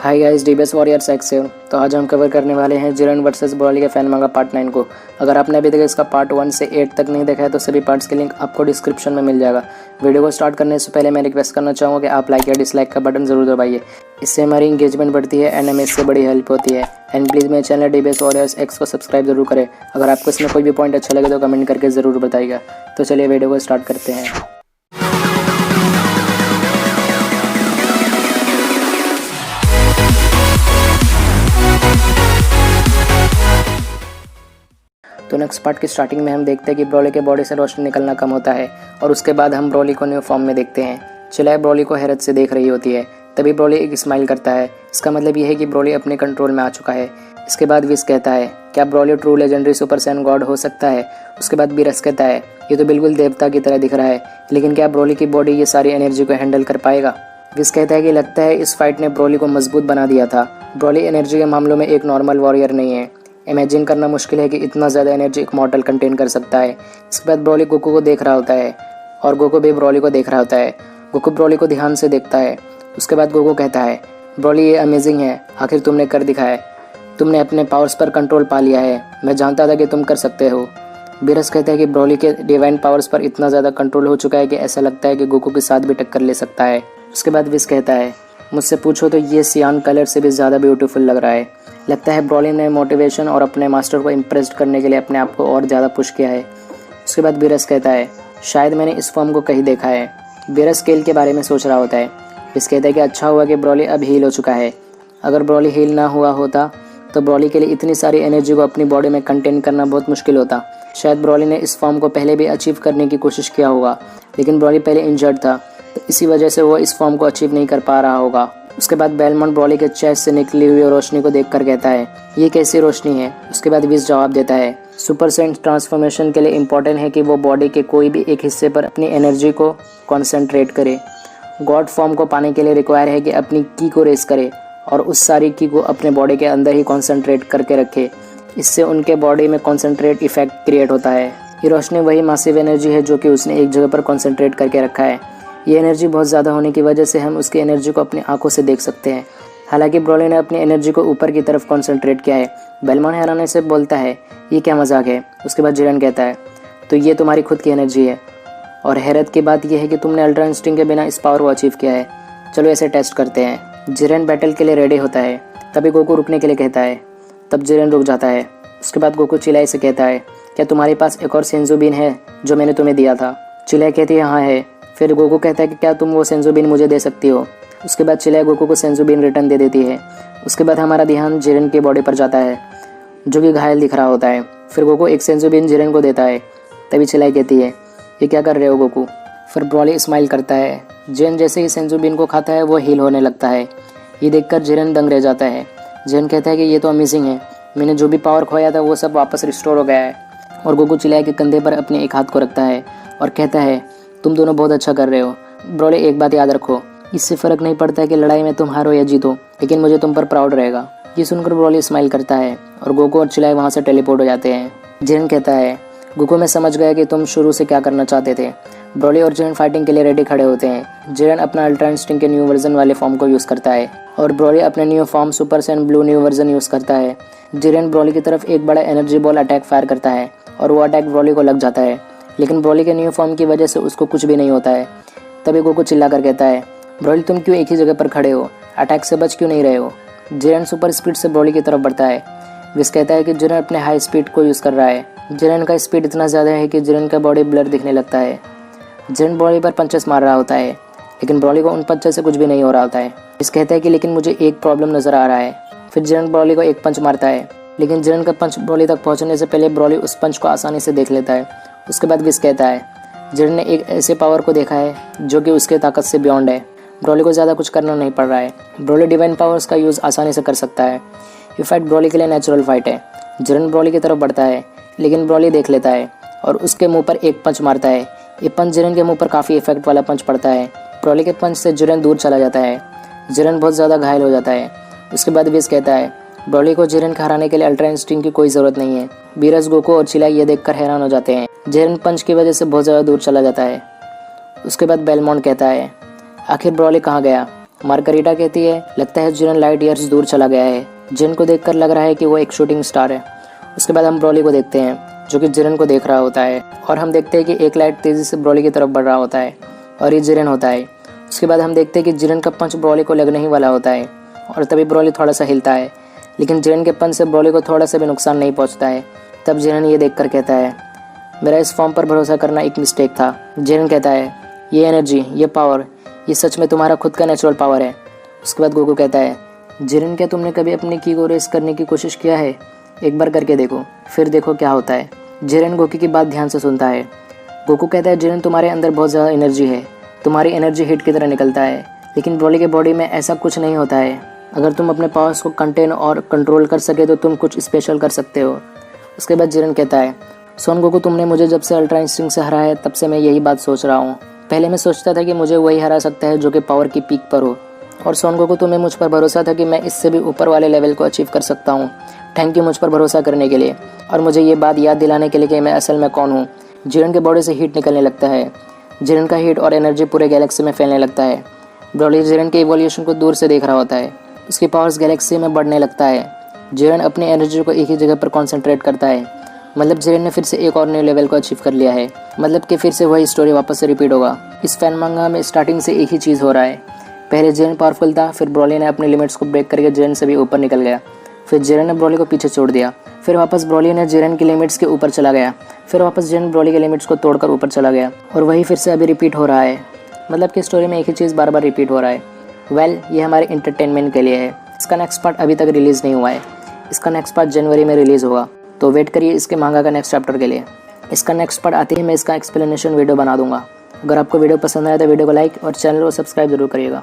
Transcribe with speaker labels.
Speaker 1: Hi guys, DBS warriors x से। तो आज हम कवर करने वाले हैं जिरेन वर्सेस ब्रॉली के फैन मांगा पार्ट 9 को। अगर आपने अभी तक इसका पार्ट 1 से 8 तक नहीं देखा है तो सभी पार्ट्स के लिंक आपको डिस्क्रिप्शन में मिल जाएगा। वीडियो को स्टार्ट करने से पहले मैं रिक्वेस्ट करना चाहूँगा कि आप लाइक या डिसलाइक का बटन जरूर दबाइए। इससे हमारी इंगेजमेंट बढ़ती है एंड हमें इससे बड़ी हेल्प होती है। एंड प्लीज़ मेरे चैनल डीबीएस वॉरियर्स एक्स को सब्सक्राइब जरूर करें। अगर आपको इसमें कोई भी पॉइंट अच्छा लगे तो कमेंट करके ज़रूर बताइएगा। तो चलिए वीडियो को स्टार्ट करते हैं। तो नेक्स्ट पार्ट की स्टार्टिंग में हम देखते हैं कि ब्रॉली के बॉडी से रोशनी निकलना कम होता है और उसके बाद हम ब्रॉली को न्यू फॉर्म में देखते हैं। चिल्लाए ब्रॉली को हैरत से देख रही होती है। तभी ब्रॉली एक स्माइल करता है। इसका मतलब यह है कि ब्रॉली अपने कंट्रोल में आ चुका है। इसके बाद विस कहता है, क्या Broly true legendary super San God हो सकता है? उसके बाद बीरस कहता है, ये तो बिल्कुल देवता की तरह दिख रहा है, लेकिन क्या ब्रॉली की बॉडी ये सारी एनर्जी को हैंडल कर पाएगा? विस कहता है कि लगता है इस फाइट ने ब्रॉली को मजबूत बना दिया था। ब्रॉली एनर्जी के मामलों में एक नॉर्मल वॉरियर नहीं है। इमेजिन करना मुश्किल है कि इतना ज़्यादा एनर्जी एक मॉडल कंटेन कर सकता है। इसके बाद ब्रॉली गोकू को देख रहा होता है और गोकू भी ब्रॉली को देख रहा होता है। गोकू ब्रॉली को ध्यान से देखता है। उसके बाद गोकू कहता है, ब्रॉली ये अमेजिंग है, आखिर तुमने कर दिखाया। तुमने अपने पावर्स पर कंट्रोल पा लिया है। मैं जानता था कि तुम कर सकते हो। बीरस कहता है कि ब्रॉली के डिवाइन पावर्स पर इतना ज़्यादा कंट्रोल हो चुका है कि ऐसा लगता है कि गोकू के साथ भी टक्कर ले सकता है। उसके बाद विस कहता है, मुझसे पूछो तो ये सियान कलर से भी ज़्यादा ब्यूटीफुल लग रहा है। लगता है ब्रॉली ने मोटिवेशन और अपने मास्टर को इम्प्रेस करने के लिए अपने आप को और ज़्यादा पुश किया है। उसके बाद बीरस कहता है, शायद मैंने इस फॉर्म को कहीं देखा है। बीरस स्केल के बारे में सोच रहा होता है। विस कहता है कि अच्छा हुआ कि ब्रॉली अब हील हो चुका है। अगर ब्रॉली हील ना हुआ होता तो ब्रॉली के लिए इतनी सारी एनर्जी को अपनी बॉडी में कंटेन करना बहुत मुश्किल होता। शायद ब्रॉली ने इस फॉर्म को पहले भी अचीव करने की कोशिश किया होगा, लेकिन ब्रॉली पहले इंजर्ड था, तो इसी वजह से वो इस फॉर्म को अचीव नहीं कर पा रहा होगा। उसके बाद बेलमोंट ब्रॉली के चेस्ट से निकली हुई रोशनी को देखकर कहता है, ये कैसी रोशनी है? उसके बाद विस जवाब देता है, सुपर सेंट ट्रांसफॉर्मेशन के लिए इम्पोर्टेंट है कि वो बॉडी के कोई भी एक हिस्से पर अपनी एनर्जी को कॉन्सेंट्रेट करे। गॉड फॉर्म को पाने के लिए रिक्वायर है कि अपनी की को रेस करे और उस सारी की को अपने बॉडी के अंदर ही कॉन्सेंट्रेट करके रखे। इससे उनके बॉडी में कॉन्सेंट्रेट इफेक्ट क्रिएट होता है। ये रोशनी वही मासिव एनर्जी है जो कि उसने एक जगह पर कॉन्सेंट्रेट करके रखा है। ये एनर्जी बहुत ज़्यादा होने की वजह से हम उसकी एनर्जी को अपनी आंखों से देख सकते हैं। हालांकि ब्रॉली ने अपनी एनर्जी को ऊपर की तरफ कॉन्सेंट्रेट किया है। बेलमोंट हैरानी से बोलता है, ये क्या मजाक है? उसके बाद जिरेन कहता है, तो ये तुम्हारी खुद की एनर्जी है। और हैरत की बात यह है कि तुमने अल्ट्रा इंस्टिंक्ट के बिना इस पावर को अचीव किया है। चलो ऐसे टेस्ट करते हैं। जिरेन बैटल के लिए रेडी होता है। तभी गोकू रुकने के लिए कहता है। तब जिरेन रुक जाता है। उसके बाद गोकू चिल्लाई से कहता है, क्या तुम्हारे पास एक और सेंजू बीन है जो मैंने तुम्हें दिया था? चिल्लाई कहती है, हाँ है। फिर गोकू कहता है कि क्या तुम वो सेंजू बीन मुझे दे सकती हो? उसके बाद चिल्लाई गोकू को सेंजू बीन रिटर्न दे देती है। उसके बाद हमारा ध्यान जिरेन की बॉडी पर जाता है जो कि घायल दिख रहा होता है। फिर गोकू एक सेंजू बीन जिरेन को देता है। तभी चिल्लाई कहती है, ये क्या कर रहे हो गोकू? फिर ब्रॉली स्माइल करता है। जिरेन जैसे ही सेंजू बीन को खाता है वो हील होने लगता है। ये देखकर जिरेन दंग रह जाता है। जिरेन कहता है कि ये तो अमेजिंग है, मैंने जो भी पावर खोया था वो सब वापस रिस्टोर हो गया है। और गोकू चिल्लाई के कंधे पर अपने एक हाथ को रखता है और कहता है, तुम दोनों बहुत अच्छा कर रहे हो। ब्रॉली एक बात याद रखो, इससे फ़र्क नहीं पड़ता है कि लड़ाई में तुम हारो या जीतो, लेकिन मुझे तुम पर प्राउड रहेगा। ये सुनकर ब्रॉली स्माइल करता है और गोकू और चिल्लाई वहाँ से टेलीपोर्ट हो जाते हैं। जिरेन कहता है, गोकू मैं समझ गया कि तुम शुरू से क्या करना चाहते थे। ब्रॉली और जिरेन फाइटिंग के लिए रेडी खड़े होते हैं। जिरेन अपना अल्ट्रा इंस्टिंक्ट के न्यू वर्जन वाले फॉर्म को यूज़ करता है और ब्रॉली अपने new form super San blue new version use करता है। जिरेन ब्रॉली की तरफ एक बड़ा एनर्जी बॉल अटैक फायर करता है और वो अटैक ब्रॉली को लग जाता है, लेकिन ब्रॉली के न्यू फॉर्म की वजह से उसको कुछ भी नहीं होता है। तभी गोकू चिल्लाकर कहता है, ब्रॉली तुम क्यों एक ही जगह पर खड़े हो? अटैक से बच क्यों नहीं रहे हो? जिरेन सुपर स्पीड से ब्रॉली की तरफ बढ़ता है। विस कहता है कि जिरेन अपने हाई स्पीड को यूज़ कर रहा है। जिरेन का स्पीड इतना ज़्यादा है कि जिरेन का बॉडी ब्लर दिखने लगता है। जिरेन ब्रॉली पर पंचेस मार रहा होता है, लेकिन ब्रॉली को उन पंचेस से कुछ भी नहीं हो रहा होता है। विस कहता है कि लेकिन मुझे एक प्रॉब्लम नज़र आ रहा है। फिर जिरेन ब्रॉली को एक पंच मारता है, लेकिन जिरेन का पंच ब्रॉली तक पहुँचने से पहले ब्रॉली उस पंच को आसानी से देख लेता है। उसके बाद विस कहता है, जिरेन ने एक ऐसे पावर को देखा है जो कि उसके ताकत से बियॉन्ड है। ब्रॉली को ज़्यादा कुछ करना नहीं पड़ रहा है। ब्रॉली डिवाइन पावर्स का यूज़ आसानी से कर सकता है। ये फाइट ब्रॉली के लिए नेचुरल फाइट है। जिरेन ब्रॉली की तरफ बढ़ता है, लेकिन ब्रॉली देख लेता है और उसके मुंह पर एक पंच मारता है। ये पंच जिरेन के मुंह पर काफ़ी इफेक्ट वाला पंच पड़ता है। ब्रॉली के पंच से जिरेन दूर चला जाता है। जिरेन बहुत ज़्यादा घायल हो जाता है। उसके बाद विस कहता है, ब्रॉली को जिरेन को हराने के लिए अल्ट्रा इंस्टिंक्ट की कोई ज़रूरत नहीं है। बीरस, गोकू और चिल्लाई ये देखकर हैरान हो जाते हैं। जिरेन पंच की वजह से बहुत ज़्यादा दूर चला जाता है। उसके बाद बेलमोंट कहता है, आखिर ब्रॉली कहाँ गया? मार्गरीटा कहती है लगता है जिरन लाइट ईयर्स दूर चला गया है। जिरन को देखकर लग रहा है कि वो एक शूटिंग स्टार है। उसके बाद हम ब्रॉली को देखते हैं जो कि जिरन को देख रहा होता है और हम देखते हैं कि एक लाइट तेज़ी से ब्रॉली की तरफ बढ़ रहा होता है और ये जिरन होता है। उसके बाद हम देखते हैं कि जिरन का पंच ब्रॉली को लगने ही वाला होता है और तभी ब्रॉली थोड़ा सा हिलता है, लेकिन जिरन के पंच से ब्रॉली को थोड़ा सा भी नुकसान नहीं पहुंचता है। तब जिरन ये देखकर कहता है मेरा इस फॉर्म पर भरोसा करना एक मिस्टेक था। जिरन कहता है ये एनर्जी, ये पावर, ये सच में तुम्हारा खुद का नेचुरल पावर है। उसके बाद गोकू कहता है जिरन क्या तुमने कभी अपनी की को रेस करने की कोशिश किया है? एक बार करके देखो, फिर देखो क्या होता है। जिरन गोकू की बात ध्यान से सुनता है। गोकू कहता है जिरन तुम्हारे अंदर बहुत ज़्यादा एनर्जी है, तुम्हारी एनर्जी हीट की तरह निकलता है, लेकिन ब्रॉली के बॉडी में ऐसा कुछ नहीं होता है। अगर तुम अपने पावर्स को कंटेन और कंट्रोल कर सके तो तुम कुछ स्पेशल कर सकते हो। उसके बाद जिरन कहता है सोन गोकू तुमने मुझे जब से अल्ट्रा इंस्टिंक्ट से हराया है तब से मैं यही बात सोच रहा हूँ। पहले मैं सोचता था कि मुझे वही हरा सकता है जो कि पावर की पीक पर हो, और सोन गोकू तुम्हें मुझ पर भरोसा था कि मैं इससे भी ऊपर वाले लेवल को अचीव कर सकता हूँ। थैंक यू मुझ पर भरोसा करने के लिए और मुझे ये बात याद दिलाने के लिए कि मैं असल में कौन हूँ। जिरन के बॉडी से हीट निकलने लगता है। जिरन का हीट और एनर्जी पूरे गैलेक्सी में फैलने लगता है। ब्रॉली जिरन के इवोल्यूशन को दूर से देख रहा होता है। उसकी पावर्स गैलेक्सी में बढ़ने लगता है। जिरन अपनी एनर्जी को एक ही जगह पर कॉन्सेंट्रेट करता है। मतलब जिरन ने फिर से एक और न्यू लेवल को अचीव कर लिया है। मतलब कि फिर से वही स्टोरी वापस से रिपीट होगा। इस फैन मांगा में स्टार्टिंग से एक ही चीज़ हो रहा है। पहले जिरन पावरफुल था, फिर ब्रॉली ने अपनी लिमिट्स को ब्रेक करके जिरन से भी ऊपर निकल गया। फिर जिरन ने ब्रॉली को पीछे छोड़ दिया। फिर वापस ब्रॉली ने जिरन की लिमिट्स के ऊपर चला गया। फिर वापस जिरन ब्रॉली के लिमिट्स को तोड़कर ऊपर चला गया और वही फिर से अभी रिपीट हो रहा है। मतलब कि स्टोरी में एक ही चीज़ बार बार रिपीट हो रहा है। वेल, ये हमारे इंटरटेनमेंट के लिए है। इसका नेक्स्ट पार्ट अभी तक रिलीज़ नहीं हुआ है। इसका नेक्स्ट पार्ट जनवरी में रिलीज़ होगा, तो वेट करिए इसके मांगा का नेक्स्ट चैप्टर के लिए। इसका नेक्स्ट पार्ट आते ही मैं इसका एक्सप्लेनेशन वीडियो बना दूंगा। अगर आपको वीडियो पसंद आया तो वीडियो को लाइक और चैनल को सब्सक्राइब जरूर करिएगा।